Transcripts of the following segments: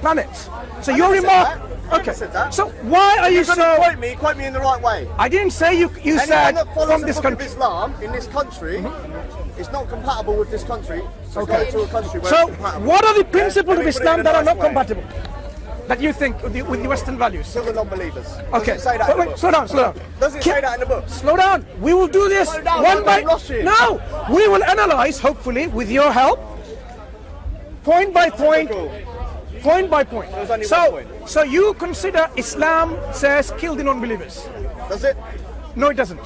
planet. So your remark. Okay. So why are you so? Quote me in the right way. I didn't say you. You said from this country. Islam in this country. It's not compatible with this country. So go to a country where so it's compatible. what are the principles of Islam that are not compatible? That you think with the Western values? Kill the non-believers. Okay. Does it say that in the book? Slow down. Does it say that in the book? Slow down. We will do this one by. No. We will analyze, hopefully, with your help, point by point. Point by point. So you consider Islam says kill the non-believers? Does it? No, it doesn't.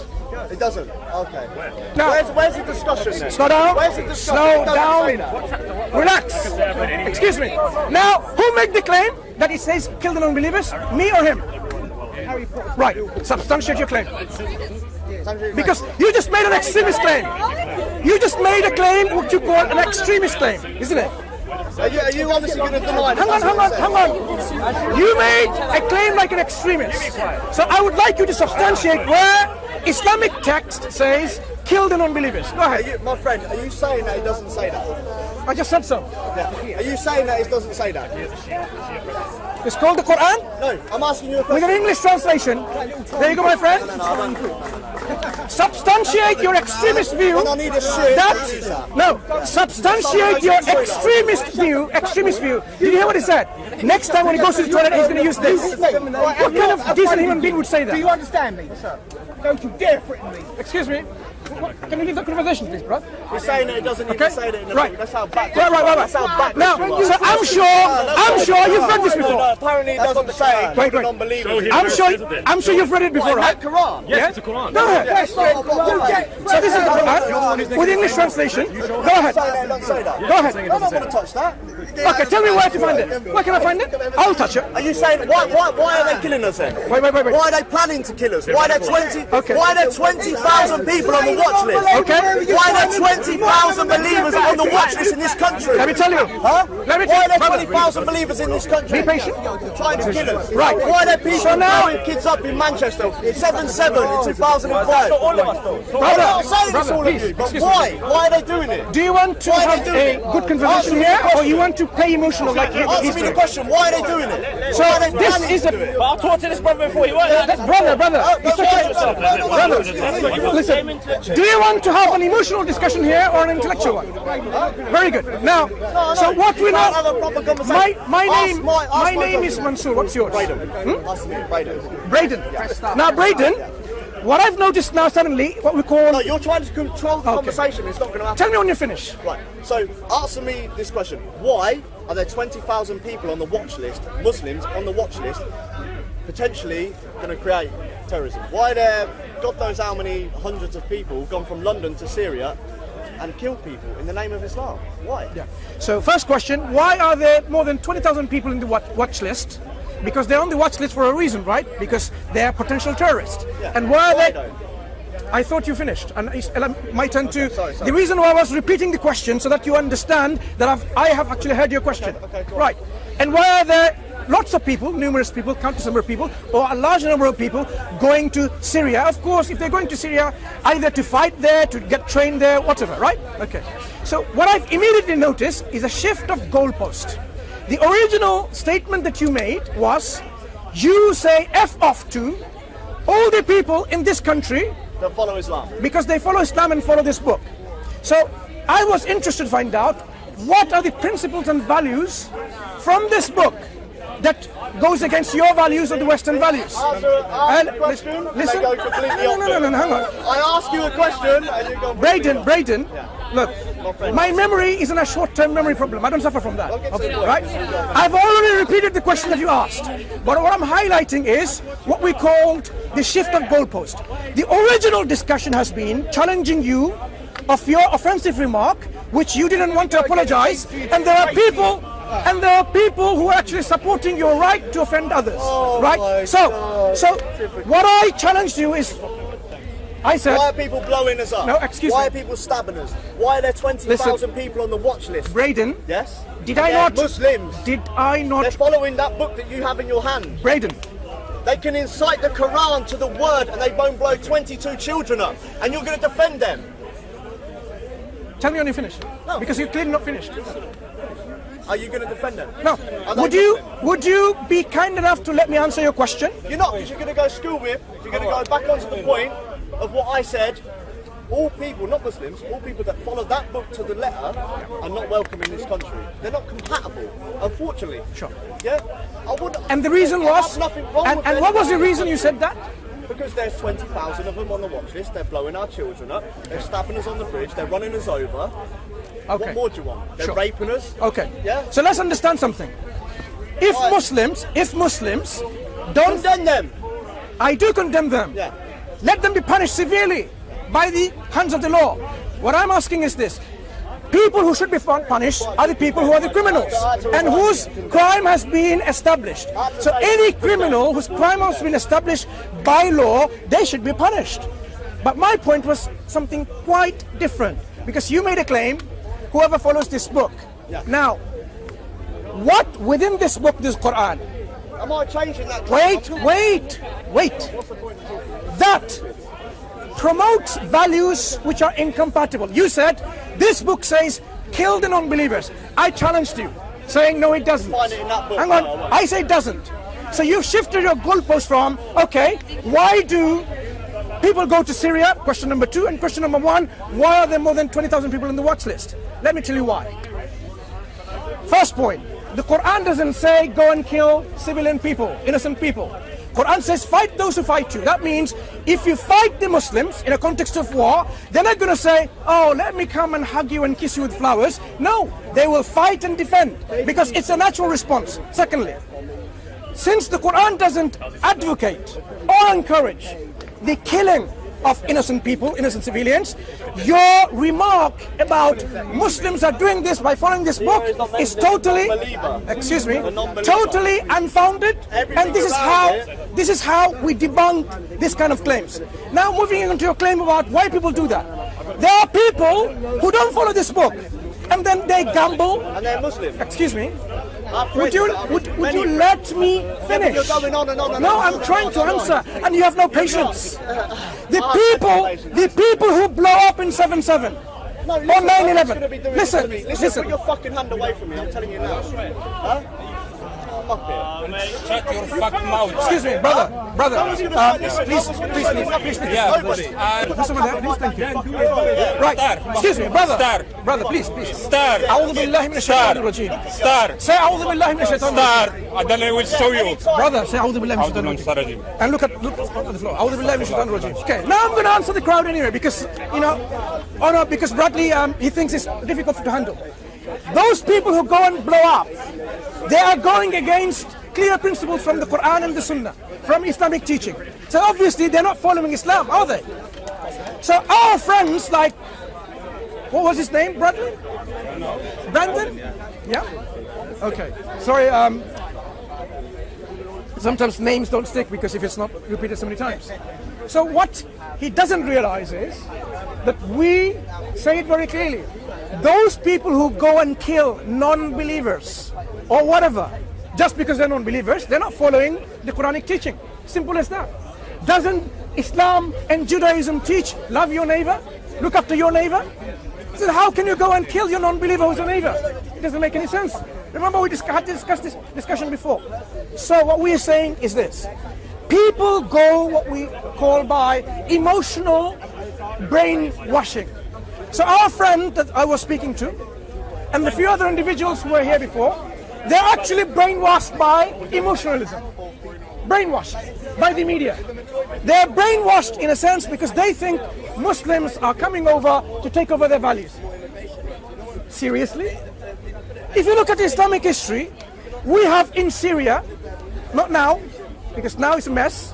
It doesn't. Okay. Now, where's the discussion then? Slow down. Where's the discussion? Slow down. Relax. Excuse me. Now, who made the claim that it says kill the non-believers? Me or him? Right. Substantiate your claim. Because you just made an extremist claim. You just made a claim what you call an extremist claim, isn't it? Are you honestly going to deny it? Hang on. You made a claim like an extremist. So I would like you to substantiate where Islamic text says kill the non-believers. Go ahead. My friend, are you saying that it doesn't say that? I just said so. Yeah. Are you saying that it doesn't say that? It's called the Quran? No, I'm asking you a question. With an English translation. There you go, my friend. Substantiate your extremist view. Substantiate your extremist view. Did you hear what he said? Next time when he goes to the toilet, he's going to use this. What kind of decent human being would say that? Do you understand me, sir? Don't you dare threaten me. Excuse me. Can you leave the conversation, please, bro? You're saying that it doesn't even say that in the book. That's how back. Right. That's how back. Now, so I'm sure you've read this before. No, apparently it doesn't say non-believers. I'm sure you've read it before, right? Quran? Yes, it's the Quran. Go ahead. So this is the Quran with English translation. Go ahead. Go ahead. I don't want to touch that. Okay, tell me where to find it. Where can I find it? I'll touch it. Are you saying why are they killing us then? Wait. Why are they planning to kill us? Why are there 20,000 people on the watch list? Okay. Why are there 20,000 believers on the watch list in this country? Let me tell you. Huh? Why are there 20,000 believers in this country? Be patient. Trying to kill us. Right. Why are there people blowing kids up in Manchester 7/7 in 2005? I'm not saying it's all of you, but why? Why are they doing it? Do you want to have a good conversation here, or you want to play emotional like you? Answer me the question. Why are they doing it? So this is a. But I talked to this brother before. He wasn't. Brother. It's okay. Listen. Do you want to have an emotional discussion here or an intellectual one? Very good. Now, so what we know. My name is Mansoor. What's yours? Braden. Now, Braden. What I've noticed now suddenly, what we call... No, you're trying to control the conversation. It's not going to happen. Tell me when you finish. Right. So, answer me this question. Why are there 20,000 people on the watch list, Muslims on the watch list, potentially going to create terrorism? Why are there, God knows how many hundreds of people gone from London to Syria and killed people in the name of Islam? Why? Yeah. So, first question, why are there more than 20,000 people in the watch list? Because they're on the watch list for a reason, right? Because they're potential terrorists. Yeah. And why are they? I thought you finished, and it's my turn to. Sorry. The reason why I was repeating the question so that you understand that I have actually heard your question. Okay, right. And why are there lots of people, numerous people, countless number of people, or a large number of people going to Syria? Of course, if they're going to Syria, either to fight there, to get trained there, whatever, right? Okay. So what I've immediately noticed is a shift of goalpost. The original statement that you made was, you say F off to all the people in this country that follow Islam. Because they follow Islam and follow this book. So I was interested to find out what are the principles and values from this book that goes against your values or the Western values. Ask a question, listen. and they go completely opposite. No, hang on. I ask you a question and you go... Braden, look, my memory isn't a short-term memory problem. I don't suffer from that, right? I've already repeated the question that you asked, but what I'm highlighting is what we called the shift of goalpost. The original discussion has been challenging you of your offensive remark, which you didn't want to apologize, and there are people who are actually supporting your right to offend others, right? So what I challenged you is, I said, why are people blowing us up? No, excuse me. Why are people stabbing us? Why are there 20,000 people on the watch list? Braden. Yes? Did I not? Muslims. Did I not? They're following that book that you have in your hand. Braden. They can incite the Quran to the word and they won't blow 22 children up. And you're going to defend them. Tell me when you finish. No. Because you're clearly not finished. Are you going to defend them? No. Would you be kind enough to let me answer your question? You're not, because you're going to go school with. You're going to go back onto the point of what I said. All people, not Muslims, all people that follow that book to the letter are not welcome in this country. They're not compatible, unfortunately. Sure. Yeah? I wouldn't. And the reason was. Nothing wrong with and what was the reason you said that? Because there's 20,000 of them on the watch list. They're blowing our children up. They're stabbing us on the bridge. They're running us over. Okay. What more do you want? They're raping us. Okay. Yeah. So let's understand something. If Muslims don't condemn them, I do condemn them. Yeah. Let them be punished severely by the hands of the law. What I'm asking is this. People who should be punished are the people who are the criminals and whose crime has been established. So any criminal whose crime has been established by law, they should be punished. But my point was something quite different, because you made a claim, whoever follows this book. Yeah. Now, what within this book, this Quran? Am I changing that claim? Wait. That promotes values which are incompatible. You said this book says kill the non-believers. I challenged you, saying no, it doesn't. Find it in that book. Hang on, I say it doesn't. So you've shifted your goalpost from, okay, why do people go to Syria? Question number 2. And question number 1, why are there more than 20,000 people in the watch list? Let me tell you why. First point, the Quran doesn't say go and kill civilian people, innocent people. Quran says fight those who fight you. That means if you fight the Muslims in a context of war, they're not going to say, oh, let me come and hug you and kiss you with flowers. No, they will fight and defend, because it's a natural response. Secondly, since the Quran doesn't advocate or encourage the killing of innocent people, innocent civilians, your remark about Muslims are doing this by following this book is totally, totally unfounded, and this is how we debunk this kind of claims. Now moving into your claim about why people do that. There are people who don't follow this book, and then they gamble. And they're Muslim. Excuse me. Would you let me finish? You're going on and on and no, on. I'm trying to answer, and you have no patience. The people who blow up in 7/7 or 9/11. Listen. Put your fucking hand away from me. I'm telling you now. Huh? Shut your fucking mouth. Excuse me, brother. Please. Yeah, Thank you. Right. Excuse me, brother. Brother, please. Star. أعوذ بالله من الشيطان الرجيم. Star. Say أعوذ بالله من الشيطان Star. الرجيم. And then I will show you. Brother, say أعوذ بالله من الشيطان الرجيم. And look at the floor. أعوذ بالله من الشيطان الرجيم. Okay. Now I'm going to answer the crowd anyway, because because Bradley he thinks it's difficult to handle. Those people who go and blow up, they are going against clear principles from the Quran and the Sunnah, from Islamic teaching. So obviously they're not following Islam, are they? So our friends like, what was his name, Bradley? Brandon? Yeah? Okay. Sorry, sometimes names don't stick because if it's not repeated so many times. So what he doesn't realize is that we say it very clearly. Those people who go and kill non-believers or whatever, just because they're non-believers, they're not following the Quranic teaching. Simple as that. Doesn't Islam and Judaism teach love your neighbor, look after your neighbor? So how can you go and kill your non-believer who's your neighbor? It doesn't make any sense. Remember we had discussed this discussion before. So what we are saying is this. People go what we call by emotional brainwashing. So our friend that I was speaking to, and the few other individuals who were here before, they're actually brainwashed by emotionalism. Brainwashed by the media. They're brainwashed in a sense because they think Muslims are coming over to take over their values. Seriously? If you look at Islamic history, we have in Syria, not now, because now it's a mess,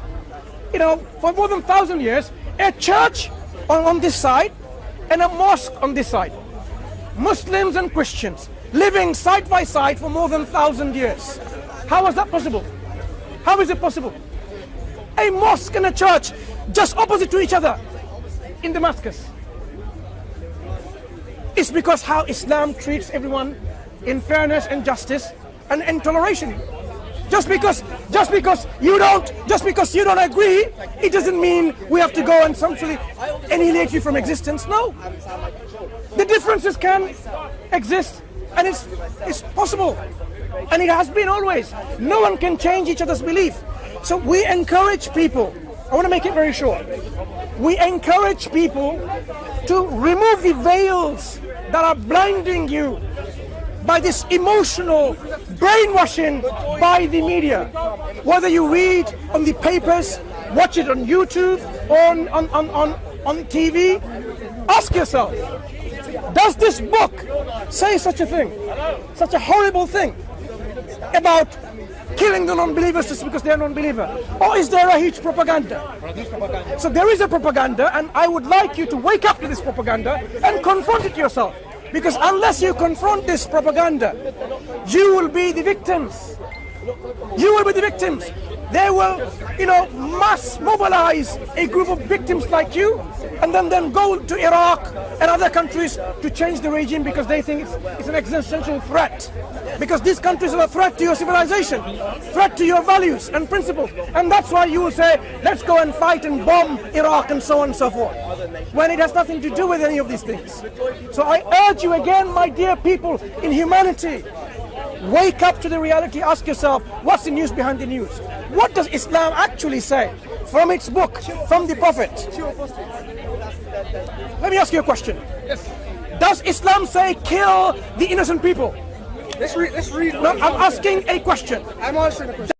for more than 1,000 years, a church on this side and a mosque on this side. Muslims and Christians living side by side for more than 1,000 years. How was that possible? How is it possible? A mosque and a church just opposite to each other in Damascus. It's because how Islam treats everyone in fairness and justice and toleration. Just because you don't agree, it doesn't mean we have to go and essentially annihilate you from existence. No. The differences can exist And it's possible. And it has been always. No one can change each other's belief. So we encourage people, I want to make it very short. We encourage people to remove the veils that are blinding you by this emotional brainwashing by the media. Whether you read on the papers, watch it on YouTube, on TV, ask yourself, does this book say such a thing, such a horrible thing about killing the non-believers just because they're non-believer? Or is there a huge propaganda? So there is a propaganda, and I would like you to wake up to this propaganda and confront it yourself. Because unless you confront this propaganda, you will be the victims. You will be the victims. They will, mass mobilize a group of victims like you, and then go to Iraq and other countries to change the regime because they think it's an existential threat. Because these countries are a threat to your civilization, threat to your values and principles. And that's why you will say, let's go and fight and bomb Iraq and so on and so forth, when it has nothing to do with any of these things. So I urge you again, my dear people in humanity, wake up to the reality. Ask yourself, what's the news behind the news? What does Islam actually say from its book, from the Prophet? Let me ask you a question. Yes. Does Islam say kill the innocent people? Let's read. No, I'm asking a question. I'm answering the question.